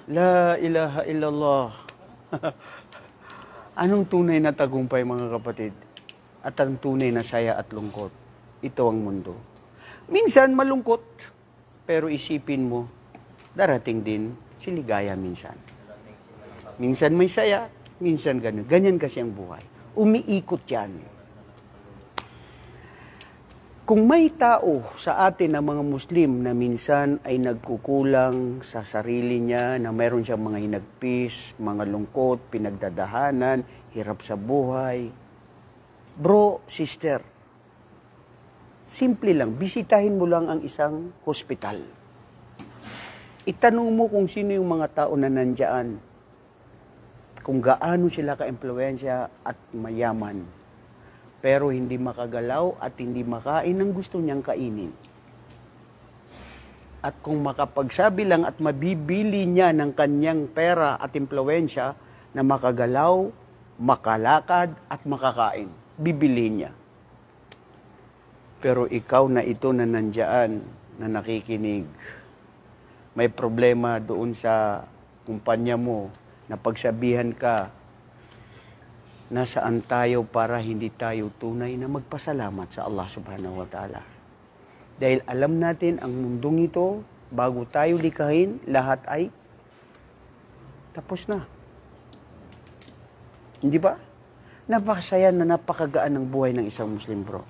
La ilaha illallah. Anong tunay na tagumpay, mga kapatid? At ang tunay na saya at lungkot? Ito ang mundo. Minsan malungkot, pero isipin mo, darating din si ligaya minsan. Minsan may saya, minsan ganun. Ganyan kasi ang buhay. Umiikot yan. Kung may tao sa atin na mga Muslim na minsan ay nagkukulang sa sarili niya, na mayroon siyang mga hinagpis, mga lungkot, pinagdadahanan, hirap sa buhay. Bro, sister, simple lang, bisitahin mo lang ang isang hospital. Itanong mo kung sino yung mga tao na nandyan, kung gaano sila ka-impluensya at mayaman, pero hindi makagalaw at hindi makain ng gusto niyang kainin. At kung makapagsabi lang at mabibili niya ng kanyang pera at impluensya na makagalaw, makalakad at makakain, bibili niya. Pero ikaw na ito na nandiyan, na nakikinig, may problema doon sa kumpanya mo, na pagsabihan ka, nasaan tayo para hindi tayo tunay na magpasalamat sa Allah subhanahu wa ta'ala. Dahil alam natin ang mundong ito, bago tayo likahin, lahat ay tapos na. Hindi ba? Napakasaya na napakagaan ng buhay ng isang Muslim, bro.